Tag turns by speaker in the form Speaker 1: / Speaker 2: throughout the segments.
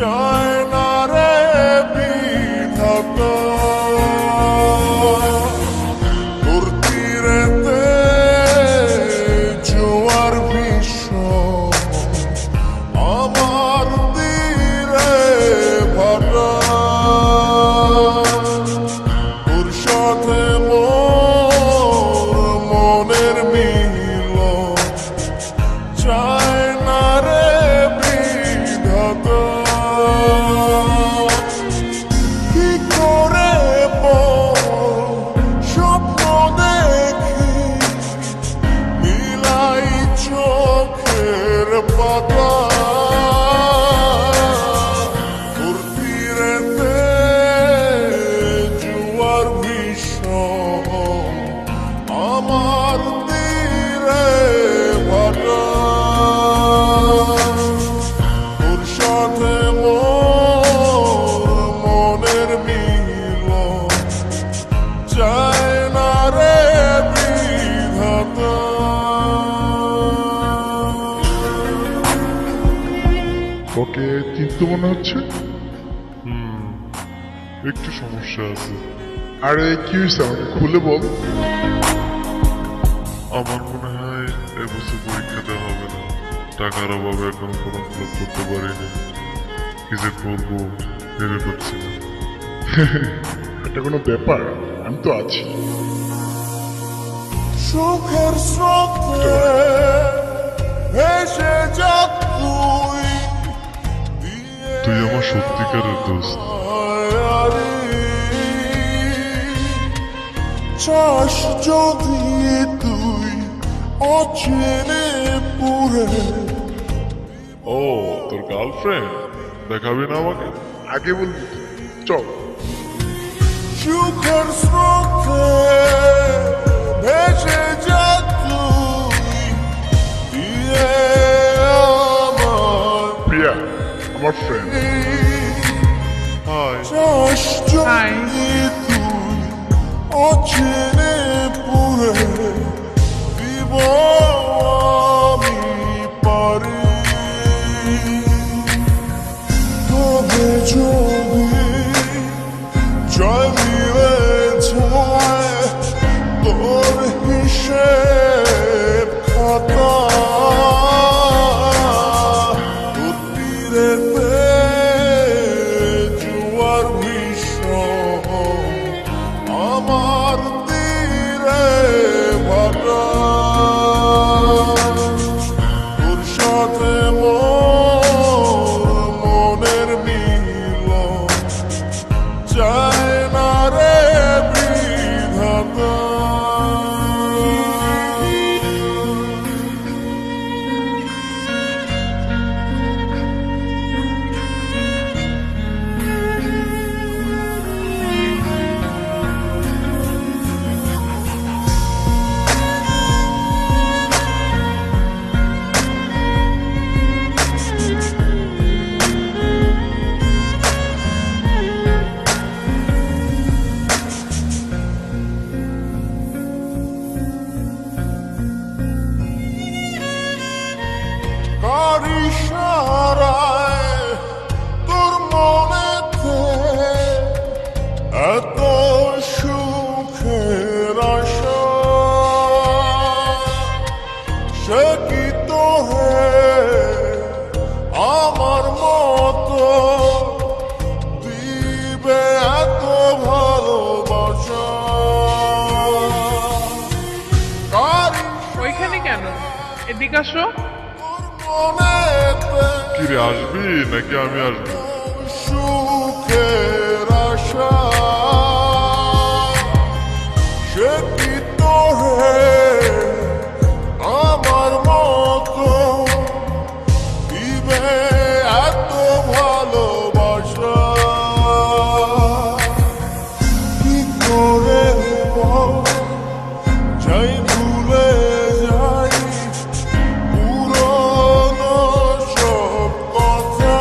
Speaker 1: চায় না রে বিধাতা তোর তীরেতে জোয়ার ভীষণ আমার তীরে ভাটা তোর সাথে মোর মনের মিল চায় না রে বিধাতা কি করে স্বপ্ন দেখি মিলাই চোখের পাতা তোর তীরেতে জোয়ার ভীষণ আমার তীরে ভাটা তোর সাথে মোর মনের মিল চায় না রে বিধাতা
Speaker 2: ওকে চিন্তা মনে হচ্ছে। একটু সমস্যা আছে। আরে কি হয়েছে আমাকে খুলে বল।
Speaker 3: আমার মনে হয় এবছর পরীক্ষা দেওয়া হবে না, টাকার অভাবে এখনো ফর্ম ফিল আপ করতে পারিনি। কি যে করবো ভেবে পাচ্ছি না।
Speaker 2: এটা কোনো ব্যাপার, আমি তো আছি।
Speaker 1: সুখের স্রোতে ভেসে যা
Speaker 3: তুই আমার সত্যিকারের দোস্ত।
Speaker 1: চাস যদি তুই অচেনে পুরে
Speaker 3: ও তোর গার্লফ্রেন্ড দেখাবি না আমাকে?
Speaker 2: আগে বলবি চল।
Speaker 1: সুখের স্রোতে ভেসে যা তুই দিয়ে আমার
Speaker 2: প্রিয়া আমার ফ্রেন্ড।
Speaker 3: হাই।
Speaker 1: চাস যদি তুই অচেনে পুরে দিব আমি পারি তবে যদি জয় মিলে যায় তোর হিসেব খাতা তোর তীরেতে জোয়ার ভীষণ আমার তীরে ভাটা তোর সাথে মোর মনের মিল চায় না রে বিধাতা কার ইশারায় তোর মনেতে এত সুখের আশা সে কি তোহে আমার মতো দিবে এত ভালোবাসা কার
Speaker 4: ওইখানে কেন? এদিকে আসো।
Speaker 3: কিরে আসবি নাকি আমি আসবো?
Speaker 1: সুখের আশা সে কি তোহে আমার মতো দিবে এত ভালোবাসা কি করে যাই ভুলে যাই পুরনো সব কথা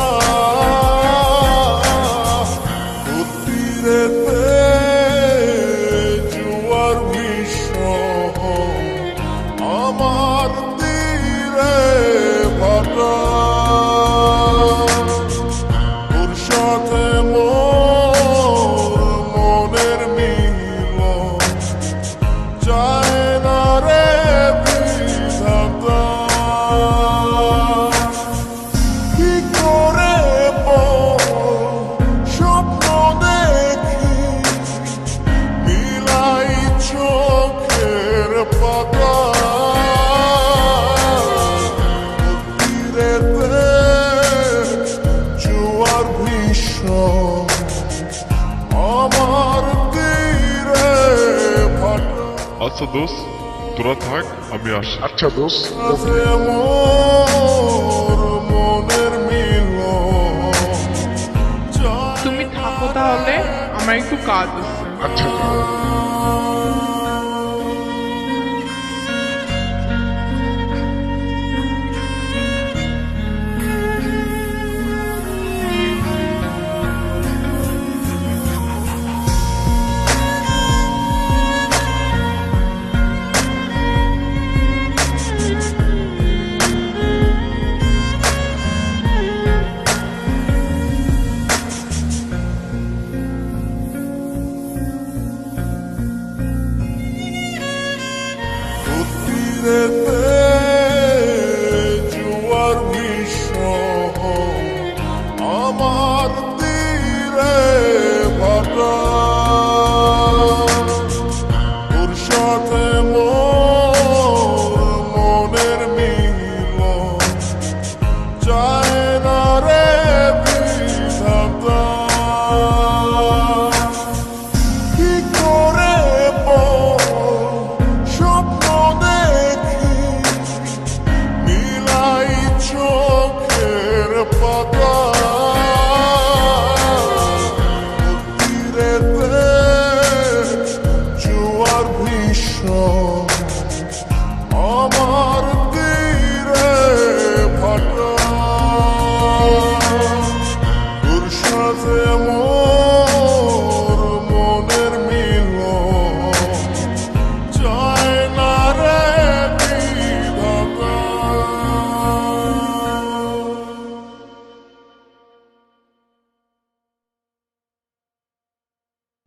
Speaker 1: তোর তীরে
Speaker 3: আচ্ছা দোস্ত, তোরা থাক, আমি আসি।
Speaker 2: আচ্ছা দোস্ত।
Speaker 1: আছে মোর মনের মিলন
Speaker 4: তুমি থাকো তাহলে, আমার একটু কাজ আছে।
Speaker 2: আচ্ছা যাও।